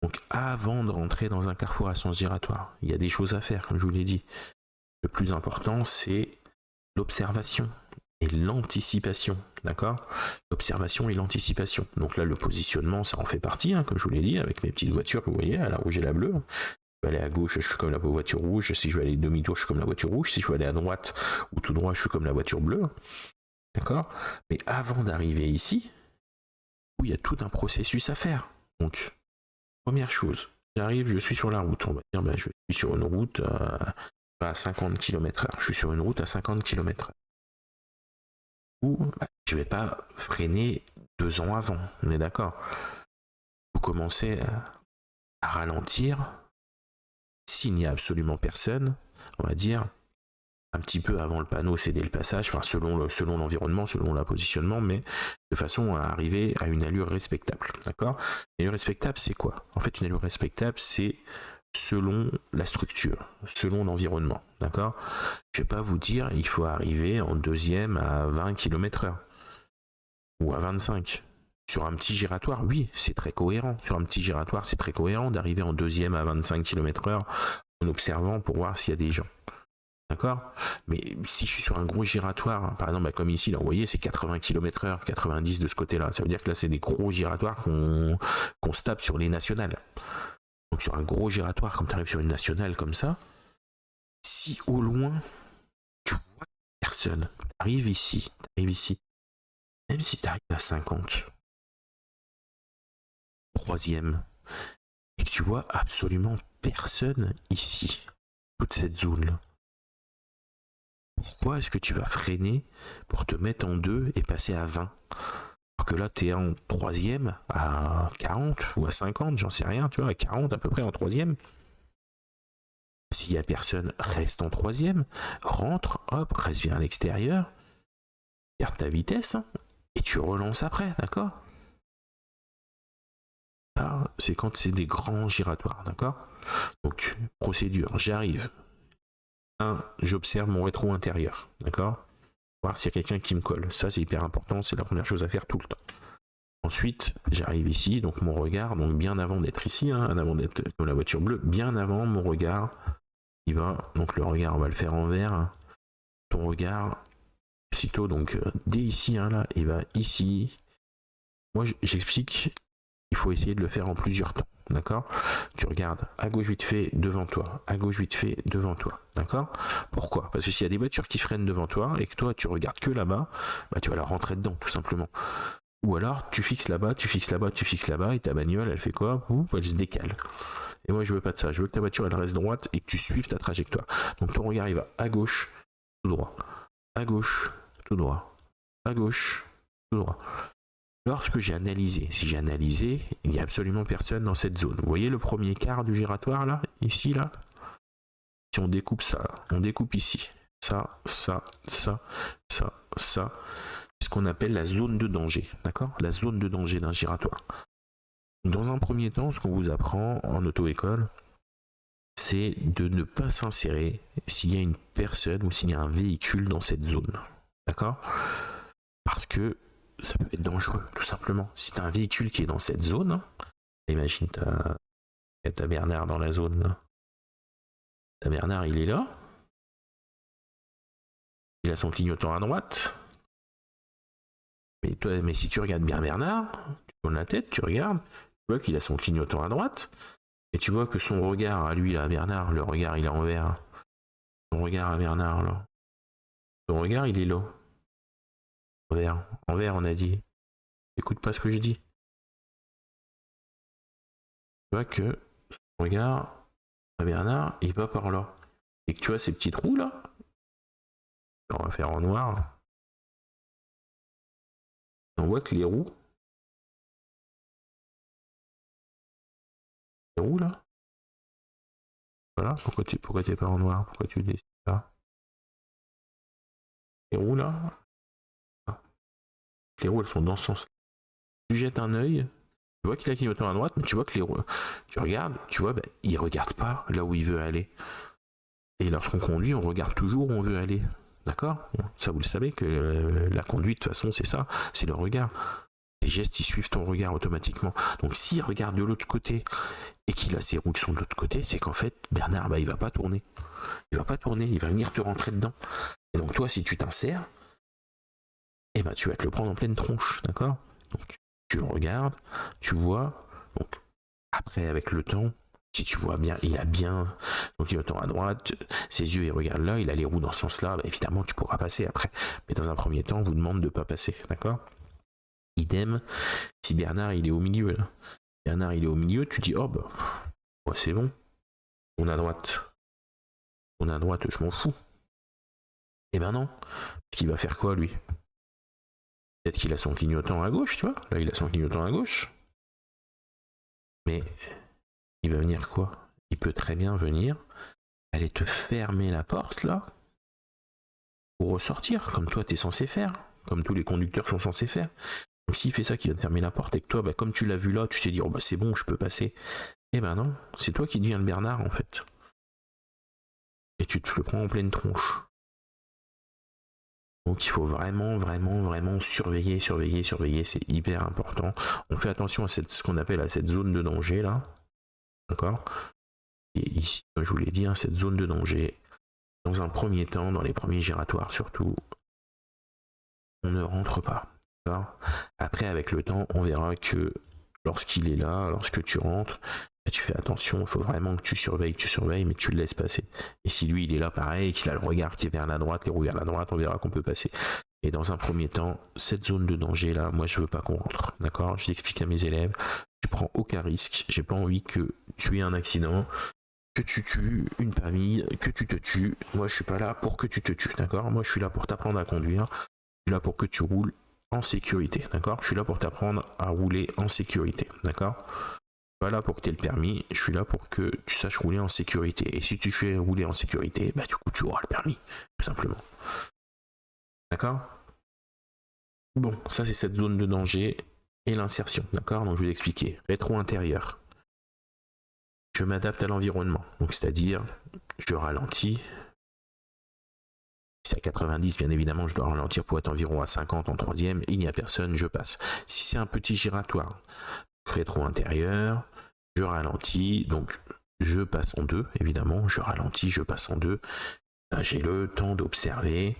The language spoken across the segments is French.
Donc avant de rentrer dans un carrefour à sens giratoire, il y a des choses à faire, comme je vous l'ai dit. Le plus important, c'est l'observation et l'anticipation, d'accord? L'observation et l'anticipation. Donc là, le positionnement, ça en fait partie, hein, comme je vous l'ai dit, avec mes petites voitures que vous voyez, à la rouge et la bleue. Je vais aller à gauche, je suis comme la voiture rouge. Si je veux aller demi-tour, je suis comme la voiture rouge. Si je veux aller à droite ou tout droit, je suis comme la voiture bleue. D'accord? Mais avant d'arriver ici, il y a tout un processus à faire. Donc, première chose, j'arrive, je suis sur la route. On va dire, je suis sur une route à 50 km/h. Je suis sur une route à 50 km/h. Ou je ne vais pas freiner 2 ans avant. On est d'accord? Vous commencez à ralentir. S'il n'y a absolument personne, on va dire un petit peu avant le panneau, céder le passage, enfin selon l'environnement, selon le positionnement, mais de façon à arriver à une allure respectable. D'accord? Une allure respectable, c'est quoi? En fait, une allure respectable, c'est selon la structure, selon l'environnement. D'accord? Je ne vais pas vous dire il faut arriver en deuxième à 20 km/h ou à 25. Sur un petit giratoire, oui, c'est très cohérent. Sur un petit giratoire, c'est très cohérent d'arriver en deuxième à 25 km/h en observant pour voir s'il y a des gens. D'accord? Mais si je suis sur un gros giratoire, par exemple, comme ici, là, vous voyez, c'est 80 km/h, 90 de ce côté-là. Ça veut dire que là, c'est des gros giratoires qu'on se tape sur les nationales. Donc sur un gros giratoire, comme tu arrives sur une nationale comme ça, si au loin, tu vois personne, tu arrives ici, même si tu arrives à 50, troisième, et que tu vois absolument personne ici, toute cette zone-là, pourquoi est-ce que tu vas freiner pour te mettre en 2 et passer à 20? Alors que là, tu es en troisième à 40 ou à 50, j'en sais rien, tu vois, à 40 à peu près en troisième. S'il n'y a personne, reste en troisième, rentre, hop, reste bien à l'extérieur, garde ta vitesse, et tu relances après, d'accord? Là, c'est quand c'est des grands giratoires, d'accord? Donc, procédure, j'arrive. 1, j'observe mon rétro intérieur, d'accord? Voir s'il y a quelqu'un qui me colle. Ça, c'est hyper important, c'est la première chose à faire tout le temps. Ensuite, j'arrive ici, donc mon regard, donc bien avant d'être ici, hein, avant d'être dans la voiture bleue, bien avant mon regard, il va, donc le regard, on va le faire en vert. Ton regard, aussitôt, donc dès ici, hein, là, il va ici. Moi, j'explique, il faut essayer de le faire en plusieurs temps. D'accord? Tu regardes à gauche vite fait devant toi, à gauche vite fait devant toi. D'accord? Pourquoi? Parce que s'il y a des voitures qui freinent devant toi et que toi tu regardes que là-bas, bah, tu vas leur rentrer dedans, tout simplement. Ou alors tu fixes là-bas, tu fixes là-bas, tu fixes là-bas et ta bagnole elle fait quoi? Elle se décale. Et moi je veux pas de ça, je veux que ta voiture elle reste droite et que tu suives ta trajectoire. Donc ton regard il va à gauche, tout droit, à gauche, tout droit, à gauche, tout droit. Lorsque j'ai analysé, si j'ai analysé, il n'y a absolument personne dans cette zone. Vous voyez le premier quart du giratoire là, ici là? Si on découpe ça, on découpe ici, ça, ça, ça, ça, ça, c'est ce qu'on appelle la zone de danger, d'accord? La zone de danger d'un giratoire. Dans un premier temps, ce qu'on vous apprend en auto-école, c'est de ne pas s'insérer s'il y a une personne ou s'il y a un véhicule dans cette zone, d'accord? Parce que ça peut être dangereux, tout simplement. Si tu as un véhicule qui est dans cette zone, imagine t'as Bernard dans la zone. Là. T'as Bernard, il est là. Il a son clignotant à droite. Mais si tu regardes bien Bernard, tu tournes la tête, tu regardes, tu vois qu'il a son clignotant à droite. Et tu vois que son regard à lui, là, à Bernard, le regard, il est en vert. Son regard à Bernard, là. Son regard, il est là. En vert. En vert, on a dit. Écoute pas ce que je dis. Tu vois que son regard à Bernard, il va par là. Et que tu vois ces petits trous là, on va faire en noir. On voit que les roues là, voilà, pourquoi t'es pas en noir, pourquoi tu décides pas? Les roues là, les roues elles sont dans ce sens. Tu jettes un œil, tu vois qu'il a clignotant à droite, mais tu vois que les roues, tu regardes, tu vois, il regarde pas là où il veut aller. Et lorsqu'on conduit, on regarde toujours où on veut aller. D'accord? Ça, vous le savez que la conduite, de toute façon, c'est ça, c'est le regard. Les gestes, ils suivent ton regard automatiquement. Donc, s'il regarde de l'autre côté et qu'il a ses roues qui sont de l'autre côté, c'est qu'en fait, Bernard, bah, il va pas tourner. Il va pas tourner, il va venir te rentrer dedans. Et donc toi, si tu t'insères, eh ben, tu vas te le prendre en pleine tronche, d'accord? Donc tu le regardes, tu vois, donc après avec le temps, si tu vois bien, il a bien, donc il attend à droite, ses yeux ils regardent là, il a les roues dans ce sens-là, bah, évidemment tu pourras passer après. Mais dans un premier temps, on vous demande de ne pas passer, d'accord? Idem, si Bernard il est au milieu là. Bernard il est au milieu, tu dis oh bah ouais, c'est bon, on est à droite. On est à droite, je m'en fous. Et ben non, parce qu'il va faire quoi lui? Peut-être qu'il a son clignotant à gauche, tu vois. Là il a son clignotant à gauche. Mais il va venir quoi? Il peut très bien venir aller te fermer la porte là pour ressortir, comme toi t'es censé faire, comme tous les conducteurs sont censés faire. Donc s'il fait ça, qu'il va te fermer la porte et que toi, bah, comme tu l'as vu là, tu t'es dit oh bah c'est bon, je peux passer. Eh ben non, c'est toi qui deviens le Bernard en fait. Et tu te le prends en pleine tronche. Donc il faut vraiment surveiller, c'est hyper important. On fait attention à ce qu'on appelle à cette zone de danger là. D'accord? Et ici, comme je vous l'ai dit, hein, cette zone de danger, dans un premier temps, dans les premiers giratoires surtout, on ne rentre pas. Après, avec le temps, on verra que lorsqu'il est là, lorsque tu rentres, tu fais attention, il faut vraiment que tu surveilles, mais tu le laisses passer. Et si lui, il est là pareil, qu'il a le regard qui est vers la droite, les roues vers la droite, on verra qu'on peut passer. Et dans un premier temps, cette zone de danger là, moi je veux pas qu'on rentre, d'accord? Je l'explique à mes élèves, tu prends aucun risque, j'ai pas envie que tu aies un accident, que tu tues une famille, que tu te tues. Moi je suis pas là pour que tu te tues, d'accord? Moi je suis là pour t'apprendre à conduire, je suis là pour que tu roules en sécurité, d'accord? Je suis là pour t'apprendre à rouler en sécurité, d'accord? Pas là pour que tu aies le permis, je suis là pour que tu saches rouler en sécurité. Et si tu fais rouler en sécurité, bah du coup tu auras le permis, tout simplement. D'accord? Bon, ça c'est cette zone de danger et l'insertion, d'accord? Donc je vais l'expliquer. Rétro-intérieur. Je m'adapte à l'environnement, donc c'est-à-dire je ralentis. Si c'est à 90, bien évidemment, je dois ralentir pour être environ à 50 en troisième, il n'y a personne, je passe. Si c'est un petit giratoire, rétro-intérieur, je ralentis, donc je passe en deux, évidemment, je ralentis, je passe en deux. Là, j'ai le temps d'observer,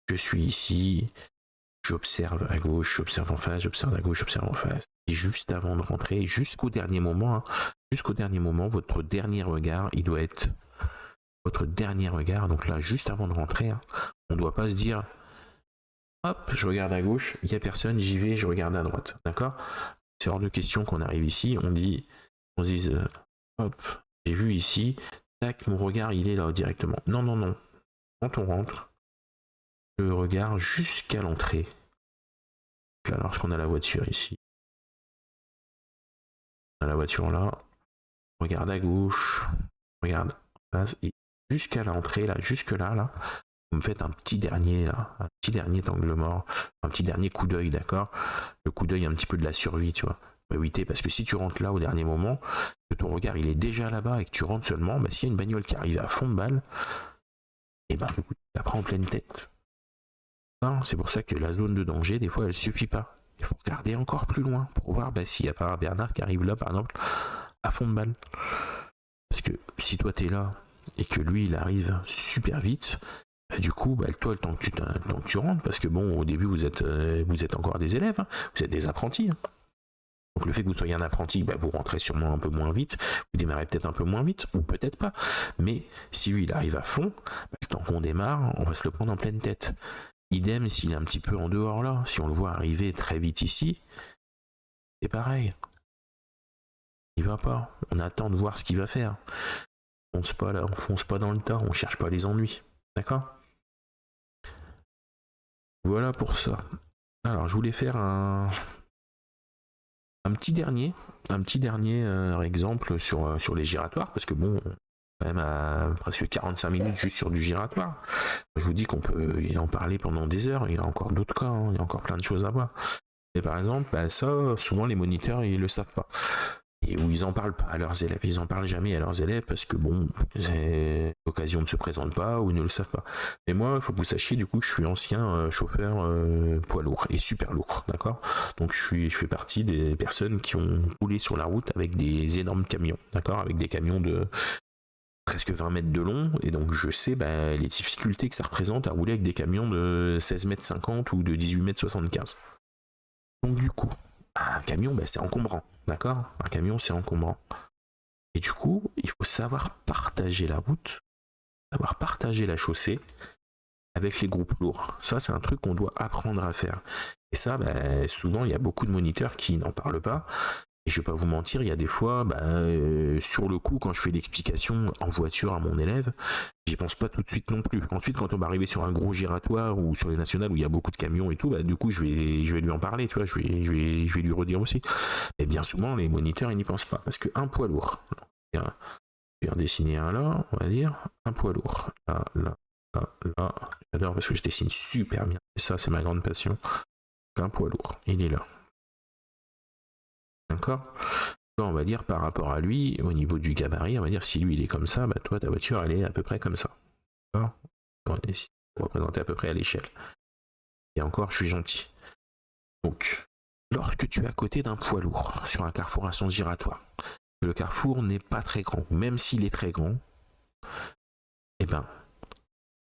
je suis ici, j'observe à gauche, j'observe en face, j'observe à gauche, j'observe en face. Et juste avant de rentrer, jusqu'au dernier moment, votre dernier regard, il doit être votre dernier regard. Donc là, juste avant de rentrer, hein, on ne doit pas se dire hop, je regarde à gauche, il n'y a personne, j'y vais, je regarde à droite. D'accord? C'est hors de question qu'on arrive ici, on se dise hop, j'ai vu ici, tac, mon regard il est là directement. Non, non, non. Quand on rentre, le regard jusqu'à l'entrée. Là, lorsqu'on a la voiture ici, on a la voiture là, regarde à gauche, regarde en face, et jusqu'à l'entrée, là, jusque là, vous me faites un petit dernier angle mort, un petit dernier coup d'œil, d'accord? Le coup d'œil un petit peu de la survie, tu vois. Faut éviter, parce que si tu rentres là au dernier moment, que ton regard il est déjà là-bas et que tu rentres seulement, bah, s'il y a une bagnole qui arrive à fond de balle, et ben du coup tu la prends en pleine tête. C'est pour ça que la zone de danger, des fois, elle suffit pas. Il faut regarder encore plus loin pour voir s'il n'y a pas un Bernard qui arrive là, par exemple, à fond de balle. Parce que si toi t'es là et que lui il arrive super vite, bah, du coup, toi, le temps que tu rentres, parce que bon, au début vous êtes encore des élèves, hein, vous êtes des apprentis. Hein. Donc le fait que vous soyez un apprenti, vous rentrez sûrement un peu moins vite, vous démarrez peut-être un peu moins vite, ou peut-être pas. Mais si lui il arrive à fond, le temps qu'on démarre, on va se le prendre en pleine tête. Idem s'il est un petit peu en dehors là, si on le voit arriver très vite ici, c'est pareil. Il va pas, on attend de voir ce qu'il va faire. On fonce pas dans le tas, on cherche pas les ennuis. D'accord? Voilà pour ça. Alors je voulais faire un petit dernier exemple sur les giratoires, parce que bon, quand même à presque 45 minutes juste sur du giratoire. Je vous dis qu'on peut en parler pendant des heures, il y a encore d'autres cas, hein, il y a encore plein de choses à voir. Mais par exemple, ça, souvent les moniteurs, ils le savent pas. et où ils en parlent pas à leurs élèves. Ils en parlent jamais à leurs élèves parce que bon, l'occasion ne se présente pas ou ils ne le savent pas. Mais moi, il faut que vous sachiez du coup que je suis ancien chauffeur poids lourd et super lourd, d'accord. Donc je fais partie des personnes qui ont roulé sur la route avec des énormes camions, d'accord, avec des camions de presque 20 mètres de long, et donc je sais les difficultés que ça représente à rouler avec des camions de 16 mètres 50 ou de 18 mètres 75. Donc du coup, un camion, c'est encombrant, d'accord? Un camion, c'est encombrant. Et du coup, il faut savoir partager la route, savoir partager la chaussée avec les groupes lourds. Ça, c'est un truc qu'on doit apprendre à faire. Et ça, souvent, il y a beaucoup de moniteurs qui n'en parlent pas. Et je vais pas vous mentir, il y a des fois, sur le coup, quand je fais l'explication en voiture à mon élève, j'y pense pas tout de suite non plus. Ensuite, quand on va arriver sur un gros giratoire ou sur les nationales où il y a beaucoup de camions et tout, du coup, je vais lui en parler, tu vois, je vais lui redire aussi. Mais bien souvent, les moniteurs, ils n'y pensent pas. Parce qu'un poids lourd, je vais en dessiner un là, on va dire, un poids lourd. Là, là, là, là. J'adore parce que je dessine super bien. Et ça, c'est ma grande passion. Un poids lourd, il est là. D'accord? On va dire par rapport à lui, au niveau du gabarit, on va dire si lui il est comme ça, toi ta voiture elle est à peu près comme ça. D'accord? Pour représenter à peu près à l'échelle. Et encore, je suis gentil. Donc, lorsque tu es à côté d'un poids lourd sur un carrefour à sens giratoire, le carrefour n'est pas très grand, même s'il est très grand,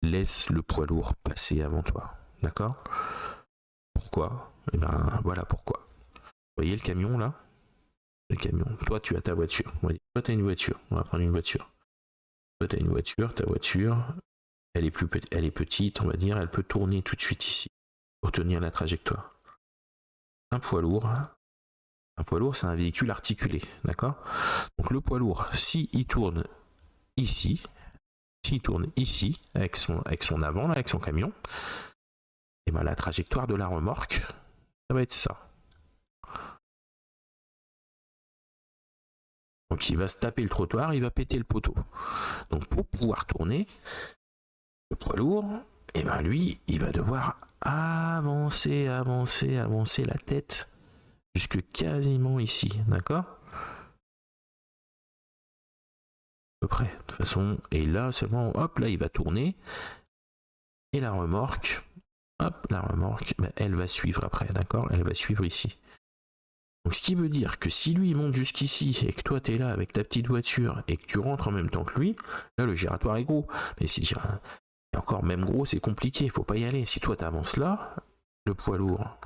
laisse le poids lourd passer avant toi. D'accord? Pourquoi? Voilà pourquoi. Vous voyez le camion là? Le camion. Toi, tu as ta voiture. Toi, tu as une voiture. On va prendre une voiture. Toi, tu as une voiture. Ta voiture, elle est petite, on va dire. Elle peut tourner tout de suite ici pour tenir la trajectoire. Un poids lourd, c'est un véhicule articulé. D'accord? Donc, le poids lourd, s'il tourne ici, avec son avant, là, avec son camion, et la trajectoire de la remorque, ça va être ça. Donc il va se taper le trottoir, il va péter le poteau. Donc pour pouvoir tourner, le poids lourd, lui, il va devoir avancer la tête jusque quasiment ici, d'accord? À peu près, de toute façon. Et là seulement, hop, là il va tourner. Et la remorque, elle va suivre après, d'accord? Elle va suivre ici. Donc ce qui veut dire que si lui il monte jusqu'ici et que toi t'es là avec ta petite voiture et que tu rentres en même temps que lui, là le giratoire est gros. Mais si et encore même gros c'est compliqué, faut pas y aller. Si toi t'avances là, le poids lourd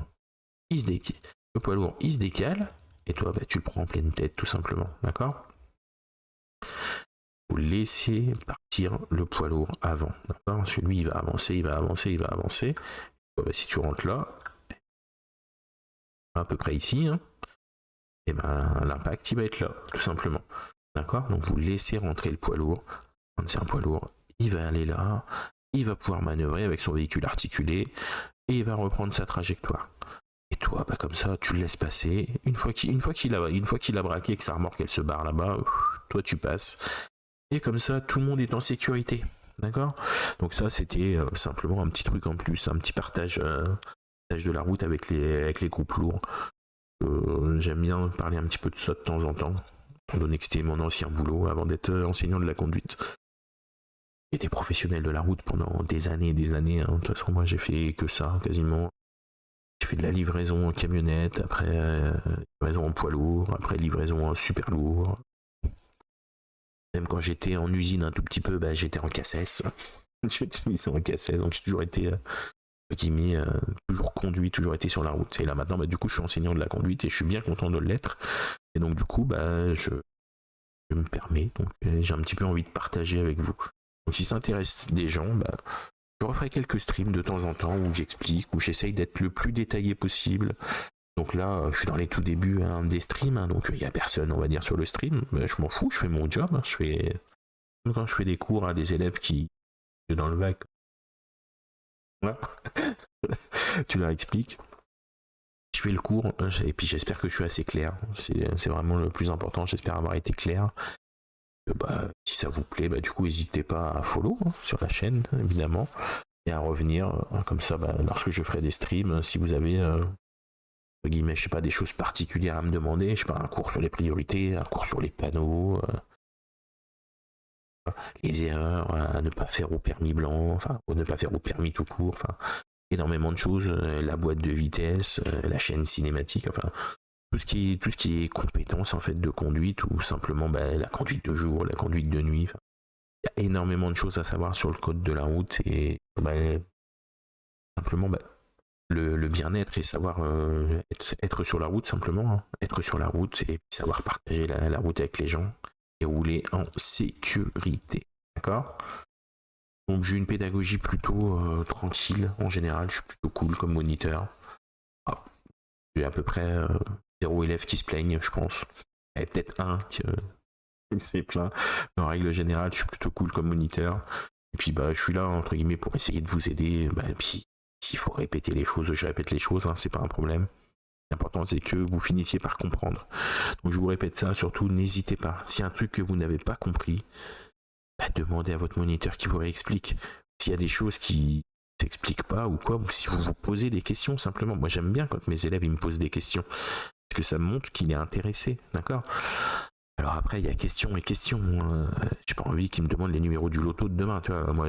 il se décale et toi tu le prends en pleine tête tout simplement, d'accord? Faut laisser partir le poids lourd avant, d'accord? Parce que lui il va avancer. Si tu rentres là, à peu près ici, l'impact il va être là, tout simplement. D'accord? Donc vous laissez rentrer le poids lourd. Quand c'est un poids lourd, il va aller là, il va pouvoir manœuvrer avec son véhicule articulé et il va reprendre sa trajectoire. Et toi, comme ça, tu le laisses passer. Une fois qu'il a braqué, que sa remorque elle se barre là-bas, toi tu passes. Et comme ça, tout le monde est en sécurité. D'accord? Donc ça, c'était simplement un petit truc en plus, un petit partage de la route avec les groupes lourds. J'aime bien parler un petit peu de ça de temps en temps, étant donné que c'était mon ancien boulot avant d'être enseignant de la conduite. J'étais professionnel de la route pendant des années. De toute façon, moi j'ai fait que ça quasiment. J'ai fait de la livraison en camionnette, après livraison en poids lourd, après livraison en super lourd. Même quand j'étais en usine un tout petit peu, j'étais en cassesse. J'étais en cassesse, donc j'ai toujours été toujours conduit, toujours été sur la route. Et là maintenant, du coup, je suis enseignant de la conduite et je suis bien content de l'être. Et donc du coup, je me permets, donc j'ai un petit peu envie de partager avec vous. Donc si ça intéresse des gens, je referai quelques streams de temps en temps où j'explique, où j'essaye d'être le plus détaillé possible. Donc là, je suis dans les tout débuts des streams, donc il n'y a personne, on va dire, sur le stream. Je m'en fous, je fais mon job. Quand je fais des cours à des élèves qui sont dans le bac, tu leur expliques. Je fais le cours et puis j'espère que je suis assez clair. C'est vraiment le plus important. J'espère avoir été clair. Si ça vous plaît, du coup, n'hésitez pas à follow sur la chaîne, évidemment, et à revenir comme ça lorsque je ferai des streams. Si vous avez guillemets, je sais pas, des choses particulières à me demander, je sais pas, un cours sur les priorités, un cours sur les panneaux, les erreurs à ne pas faire au permis blanc, enfin, ou ne pas faire au permis tout court, enfin, énormément de choses, la boîte de vitesse, la chaîne cinématique, enfin, tout ce qui est compétence en fait de conduite ou simplement la conduite de jour, la conduite de nuit. Il y a énormément de choses à savoir sur le code de la route et simplement le bien-être et savoir être sur la route simplement, hein. Être sur la route et savoir partager la route avec les gens et rouler en sécurité. D'accord ? Donc j'ai une pédagogie plutôt tranquille en général, je suis plutôt cool comme moniteur. J'ai à peu près 0 élèves qui se plaignent, je pense. Il y a peut-être un qui s'est plaint. Mais en règle générale, je suis plutôt cool comme moniteur. Et puis je suis là entre guillemets pour essayer de vous aider. Et puis s'il faut répéter les choses, je répète les choses, hein, c'est pas un problème. L'important c'est que vous finissiez par comprendre. Donc je vous répète ça, surtout n'hésitez pas. S'il y a un truc que vous n'avez pas compris, demandez à votre moniteur qui vous réexplique. S'il y a des choses qui s'expliquent pas ou quoi, ou si vous vous posez des questions simplement. Moi j'aime bien quand mes élèves ils me posent des questions, parce que ça montre qu'il est intéressé, d'accord ? Alors après il y a questions et questions. J'ai pas envie qu'il me demande les numéros du loto de demain, tu vois. Moi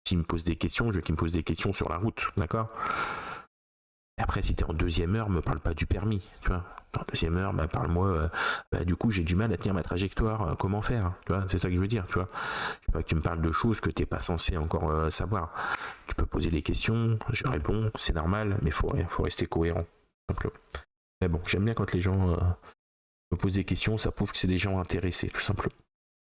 s'il me pose des questions, je veux qu'il me pose des questions sur la route, d'accord ? Après, si t'es en deuxième heure, me parle pas du permis, tu vois. En deuxième heure, parle-moi, du coup, j'ai du mal à tenir ma trajectoire, comment faire, tu vois, c'est ça que je veux dire, tu vois. Je veux pas que tu me parles de choses que t'es pas censé encore savoir. Tu peux poser des questions, je réponds, c'est normal, mais faut rester cohérent, simplement. Mais bon, j'aime bien quand les gens me posent des questions, ça prouve que c'est des gens intéressés, tout simplement.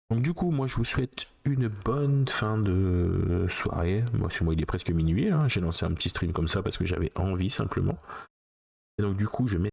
Donc du coup, moi je vous souhaite une bonne fin de soirée. Moi, il est presque minuit, hein. J'ai lancé un petit stream comme ça parce que j'avais envie simplement. Et donc du coup, je mets